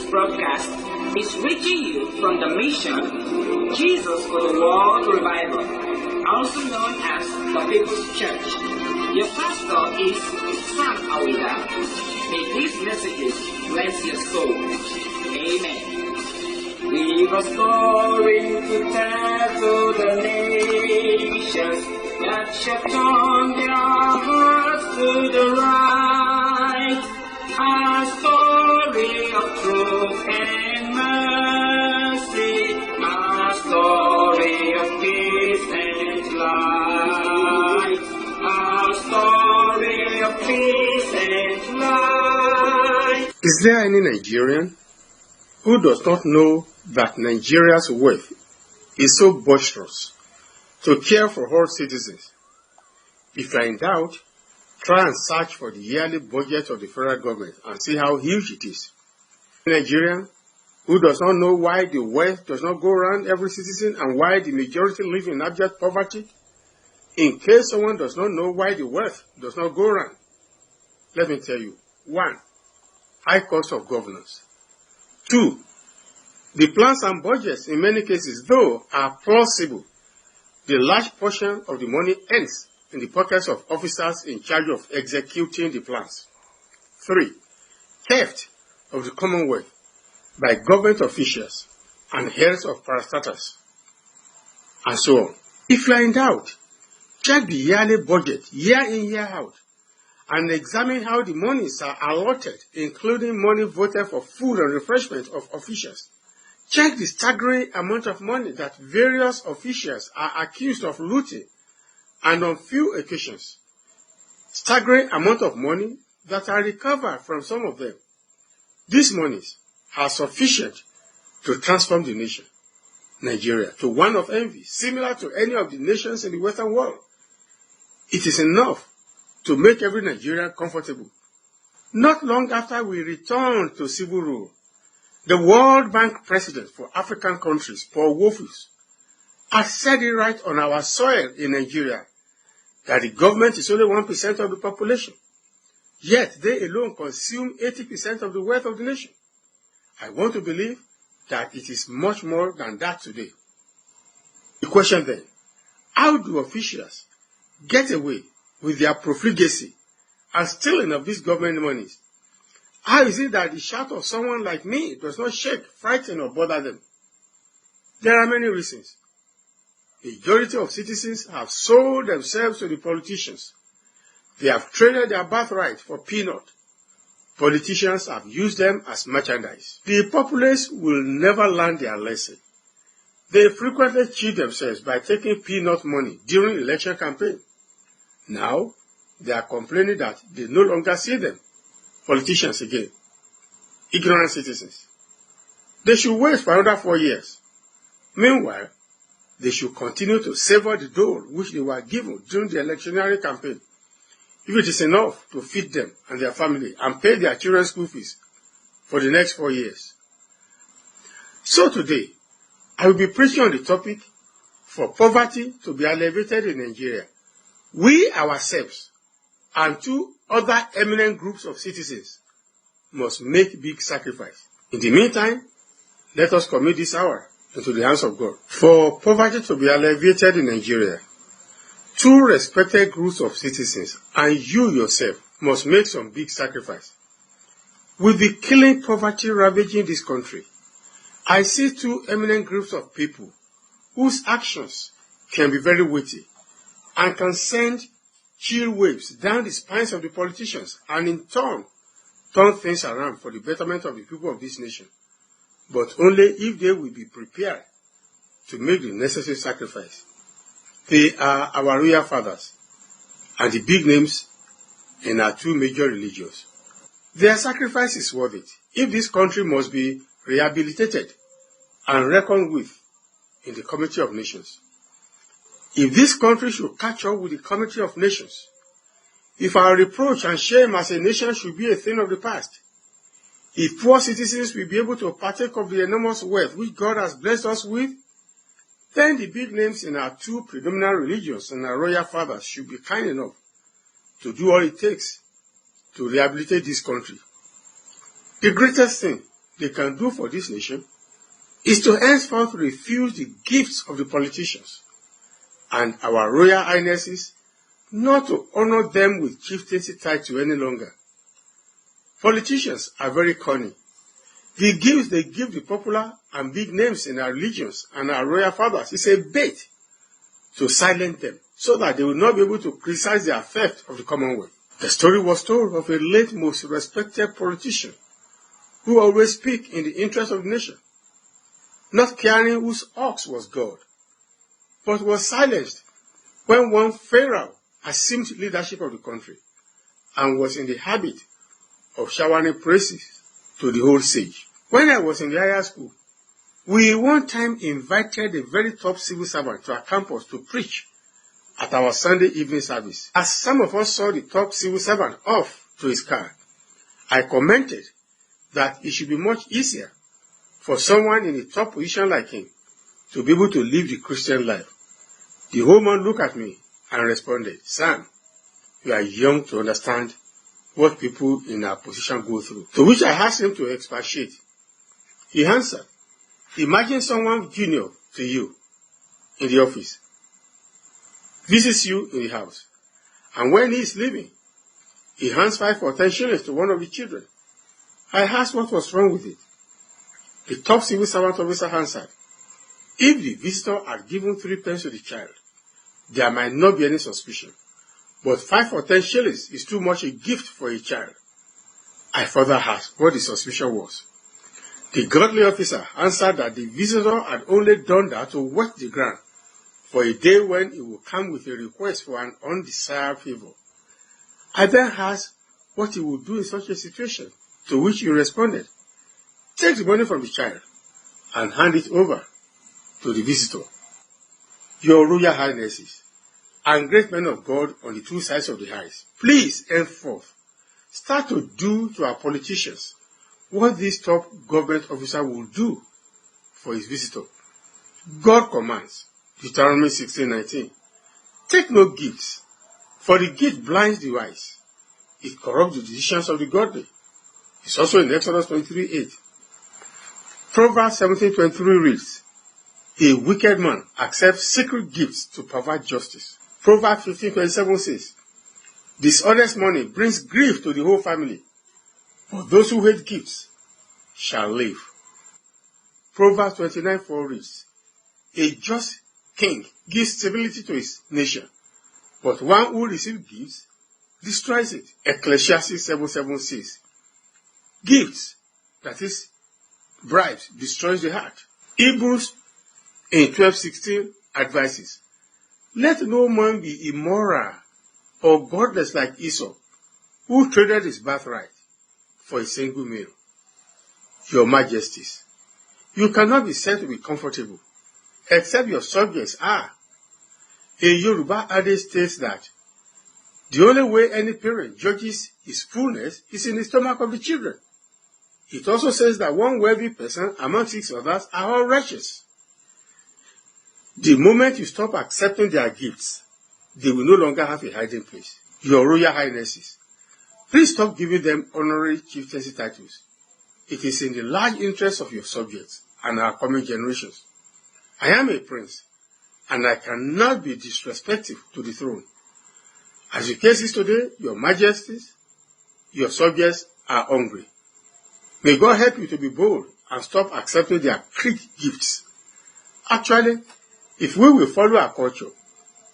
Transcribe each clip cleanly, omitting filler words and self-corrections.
broadcast is reaching you from the mission Jesus for the World Revival, also known as the People's Church. Your pastor is Aweda. May these messages bless your soul. Amen. We've a story to tell to the nations that shall turn their hearts to the right. A story of truth and mercy, a story of peace and light, a story of peace and light. Is there any Nigerian who does not know that Nigeria's wealth is so boisterous to care for all citizens? If you are in doubt, try and search for the yearly budget of the federal government and see how huge it is. Nigerian who does not know why the wealth does not go around every citizen and why the majority live in abject poverty? In case someone does not know why the wealth does not go around, let me tell you. 1. High cost of governance. 2. The plans and budgets in many cases, though, are plausible. The large portion of the money ends in the pockets of officers in charge of executing the plans. 3. Theft of the Commonwealth by government officials and heads of parastatals, and so on. If you are in doubt, check the yearly budget year in, year out, and examine how the monies are allotted, including money voted for food and refreshment of officials. Check the staggering amount of money that various officials are accused of looting, and on few occasions, staggering amount of money that are recovered from some of them. These monies are sufficient to transform the nation, Nigeria, to one of envy, similar to any of the nations in the Western world. It is enough to make every Nigerian comfortable. Not long after we returned to civil rule, the World Bank president for African countries, Paul Wolfus, has said it right on our soil in Nigeria that the government is only 1% of the population, yet they alone consume 80% of the wealth of the nation. I want to believe that it is much more than that today. The question then, how do officials get away with their profligacy and stealing of these government monies? How is it that the shout of someone like me does not shake, frighten, or bother them? There are many reasons. The majority of citizens have sold themselves to the politicians. They have traded their birthright for peanut. Politicians have used them as merchandise. The populace will never learn their lesson. They frequently cheat themselves by taking peanut money during election campaign. Now, they are complaining that they no longer see them. Politicians again. Ignorant citizens. They should wait for another 4 years. Meanwhile, they should continue to savor the dole which they were given during the electioneering campaign, if it is enough to feed them and their family and pay their children's school fees for the next 4 years. So today, I will be preaching on the topic, for poverty to be alleviated in Nigeria. We ourselves and 2 other eminent groups of citizens must make big sacrifice. In the meantime, let us commit this hour into the hands of God. For poverty to be alleviated in Nigeria, 2 respected groups of citizens and you yourself must make some big sacrifice. With the killing poverty ravaging this country, I see 2 eminent groups of people whose actions can be very weighty and can send chill waves down the spines of the politicians and in turn things around for the betterment of the people of this nation, but only if they will be prepared to make the necessary sacrifice. They are our royal fathers and the big names in our 2 major religions. Their sacrifice is worth it if this country must be rehabilitated and reckoned with in the Committee of Nations. If this country should catch up with the Committee of Nations, if our reproach and shame as a nation should be a thing of the past, if poor citizens will be able to partake of the enormous wealth which God has blessed us with, then the big names in our 2 predominant religions and our royal fathers should be kind enough to do all it takes to rehabilitate this country. The greatest thing they can do for this nation is to henceforth refuse the gifts of the politicians and our royal highnesses, not to honor them with chieftaincy title any longer. Politicians are very cunning. The gifts they give the popular and big names in our religions and our royal fathers is a bait to silence them, so that they will not be able to criticize the theft of the Commonwealth. The story was told of a late most respected politician who always speak in the interest of the nation, not caring whose ox was God, but was silenced when one Pharaoh assumed leadership of the country and was in the habit of showering praises to the whole sage. When I was in the higher school, we one time invited a very top civil servant to our campus to preach at our Sunday evening service. As some of us saw the top civil servant off to his car, I commented that it should be much easier for someone in a top position like him to be able to live the Christian life. The whole man looked at me and responded, "Sam, you are young to understand what people in our position go through." To which I asked him to expatiate. He answered, "Imagine someone junior to you in the office visits you in the house, and when he is leaving, he hands 5 or 10 shillings to one of the children." I asked what was wrong with it. The top civil servant officer answered, "If the visitor had given 3 pence to the child, there might not be any suspicion, but 5 or 10 shillings is too much a gift for a child." I further asked what the suspicion was. The godly officer answered that the visitor had only done that to wet the ground for a day when he would come with a request for an undesired favor. I then asked what he would do in such a situation, to which he responded, "Take the money from the child and hand it over to the visitor." Your Royal Highnesses and great men of God on the 2 sides of the aisle, please henceforth start to do to our politicians what this top government officer will do for his visitor. God commands, Deuteronomy 16:19, "Take no gifts, for the gift blinds the eyes. It corrupts the decisions of the godly." It's also in Exodus 23:8. Proverbs 17:23 reads, "A wicked man accepts secret gifts to pervert justice." Proverbs 15:27 says, "Dishonest money brings grief to the whole family, but those who hate gifts shall live." Proverbs 29:4 reads, "A just king gives stability to his nation, but one who receives gifts destroys it." Ecclesiastes 7:7 says, "Gifts, that is, bribes, destroys the heart." Hebrews in 12:16 advises, "Let no man be immoral or godless like Esau, who traded his birthright for a single meal." Your Majesties, you cannot be said to be comfortable except your subjects are. A Yoruba adage states that the only way any parent judges his fullness is in the stomach of the children. It also says that one wealthy person among 6 others are all righteous. The moment you stop accepting their gifts, they will no longer have a hiding place. Your Royal Highnesses, please stop giving them honorary chieftaincy titles. It is in the large interest of your subjects and our coming generations. I am a prince, and I cannot be disrespectful to the throne. As the case is today, your Majesties, your subjects are hungry. May God help you to be bold and stop accepting their creed gifts. Actually, if we will follow our culture,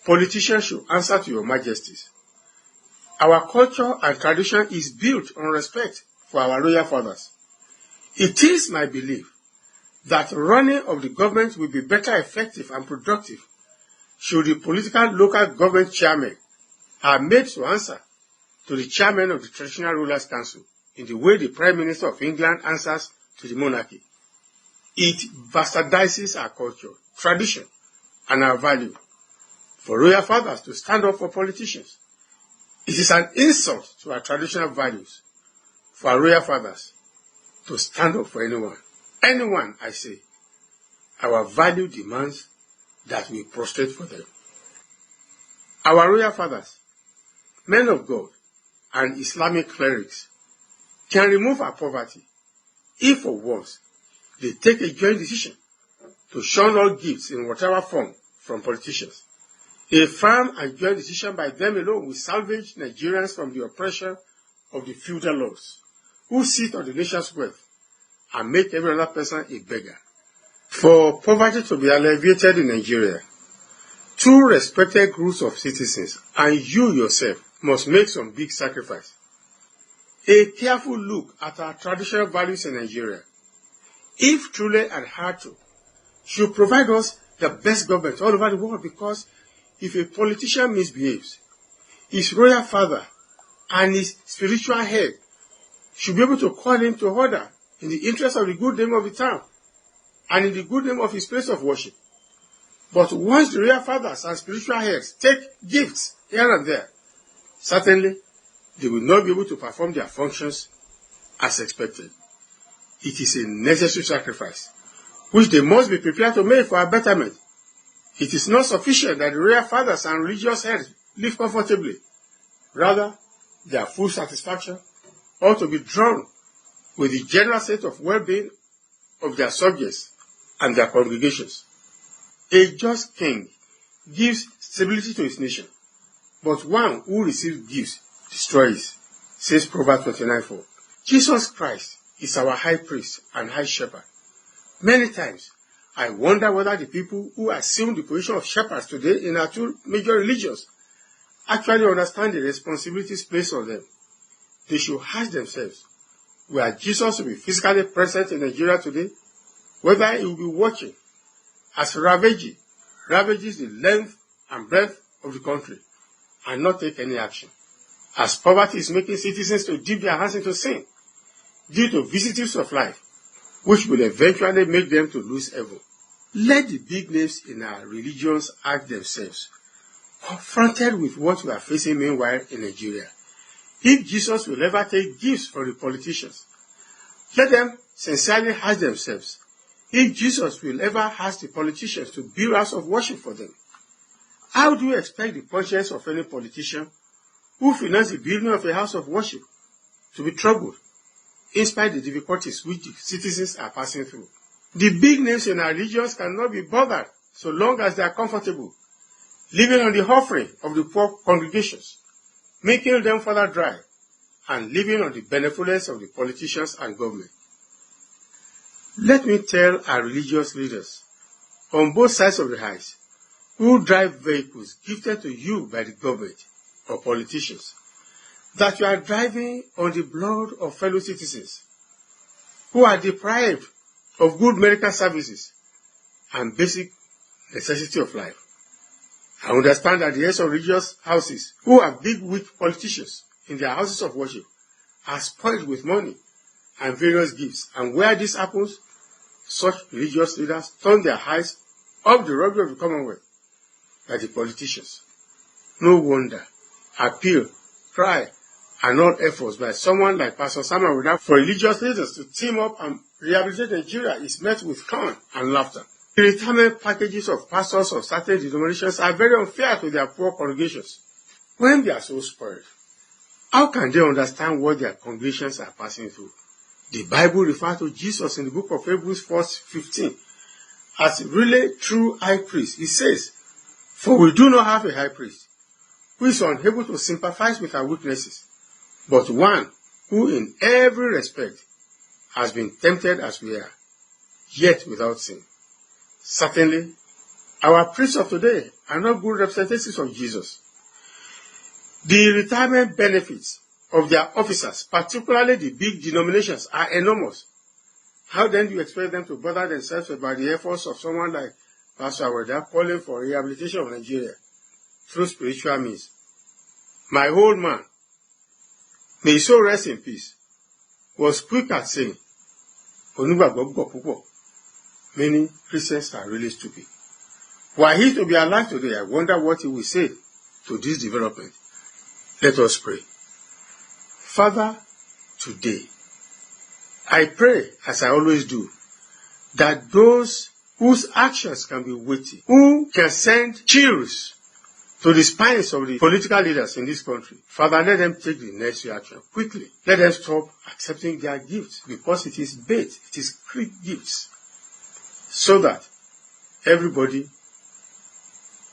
politicians should answer to your Majesties. Our culture and tradition is built on respect for our royal fathers. It is my belief that running of the government will be better effective and productive should the political local government chairmen are made to answer to the chairman of the Traditional Rulers Council in the way the Prime Minister of England answers to the monarchy. It bastardizes our culture, tradition, and our value for royal fathers to stand up for politicians. It is an insult to our traditional values for our royal fathers to stand up for anyone. Anyone, I say. Our value demands that we prostrate for them. Our royal fathers, men of God, and Islamic clerics can remove our poverty, if for once they take a joint decision to shun all gifts in whatever form from politicians, a firm and joint decision by them alone will salvage Nigerians from the oppression of the feudal lords, who sit on the nation's wealth and make every other person a beggar. For poverty to be alleviated in Nigeria, two respected groups of citizens and you yourself must make some big sacrifice. A careful look at our traditional values in Nigeria, if truly adhered to, should provide us the best government all over the world, because if a politician misbehaves, his royal father and his spiritual head should be able to call him to order in the interest of the good name of the town and in the good name of his place of worship. But once the royal fathers and spiritual heads take gifts here and there, certainly they will not be able to perform their functions as expected. It is a necessary sacrifice, which they must be prepared to make for our betterment. It is not sufficient that the royal fathers and religious heads live comfortably. Rather, their full satisfaction ought to be drawn with the general state of well-being of their subjects and their congregations. A just king gives stability to his nation, but one who receives gifts destroys, says Proverbs 29:4. Jesus Christ is our high priest and high shepherd. Many times, I wonder whether the people who assume the position of shepherds today in our two major religions actually understand the responsibilities placed on them. They should ask themselves, were Jesus to be physically present in Nigeria today, whether he will be watching as ravages the length and breadth of the country and not take any action, as poverty is making citizens to dip their hands into sin due to vicissitudes of life, which will eventually make them to lose heaven. Let the big names in our religions ask themselves, confronted with what we are facing meanwhile in Nigeria, if Jesus will ever take gifts from the politicians. Let them sincerely ask themselves, if Jesus will ever ask the politicians to build house of worship for them. How do you expect the conscience of any politician who financed the building of a house of worship to be troubled, in spite of the difficulties which the citizens are passing through? The big names in our religions cannot be bothered so long as they are comfortable, living on the offering of the poor congregations, making them further dry, and living on the benevolence of the politicians and government. Let me tell our religious leaders on both sides of the aisle who drive vehicles gifted to you by the government or politicians that you are driving on the blood of fellow citizens who are deprived of good medical services and basic necessity of life. I understand that the heads of religious houses who have big weak politicians in their houses of worship are spoiled with money and various gifts, and where this happens, such religious leaders turn their eyes off the robbery of the Commonwealth by the politicians. No wonder appeal, cry, and all efforts by someone like Pastor Samuel Aweda for religious leaders to team up and rehabilitate Nigeria is met with scorn and laughter. The retirement packages of pastors of certain denominations are very unfair to their poor congregations. When they are so spoiled, how can they understand what their congregations are passing through? The Bible refers to Jesus in the book of Hebrews 4:15 as really true high priest. It says, "For we do not have a high priest who is unable to sympathize with our weaknesses, but one who in every respect has been tempted as we are, yet without sin." Certainly, our priests of today are not good representatives of Jesus. The retirement benefits of their officers, particularly the big denominations, are enormous. How then do you expect them to bother themselves about the efforts of someone like Pastor Aweda calling for rehabilitation of Nigeria through spiritual means? My old man, may he so rest in peace, was quick at saying, many Christians are really stupid. Were he to be alive today, I wonder what he will say to this development. Let us pray. Father, today, I pray, as I always do, that those whose actions can be weighty, who can send chills to the spines of the political leaders in this country. Father, let them take the necessary action quickly. Let them stop accepting their gifts because it is bait, it is creep gifts, so that everybody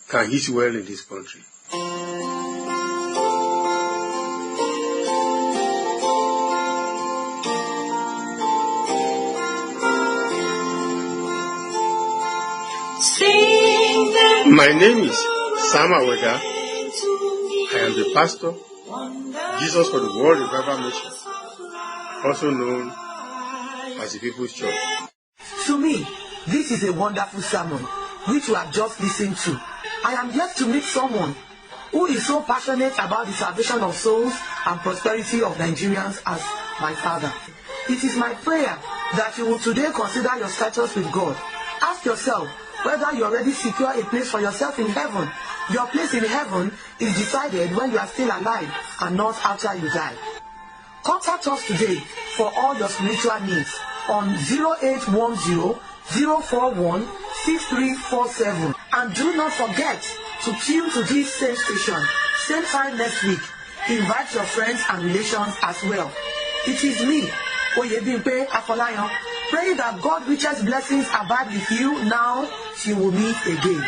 can eat well in this country. My name is Aweda. I am the pastor, Jesus for the World Revival Mission, also known as the People's Church. To me, this is a wonderful sermon which we have just listened to. I am yet to meet someone who is so passionate about the salvation of souls and prosperity of Nigerians as my father. It is my prayer that you will today consider your status with God. Ask yourself whether you already secure a place for yourself in heaven. Your place in heaven is decided when you are still alive and not after you die. Contact us today for all your spiritual needs on 0810-041-6347. And do not forget to tune to this same station, same time next week. Invite your friends and relations as well. It is me, Oyebimpe Afolayan, praying that God richest blessings abide with you now till we meet again.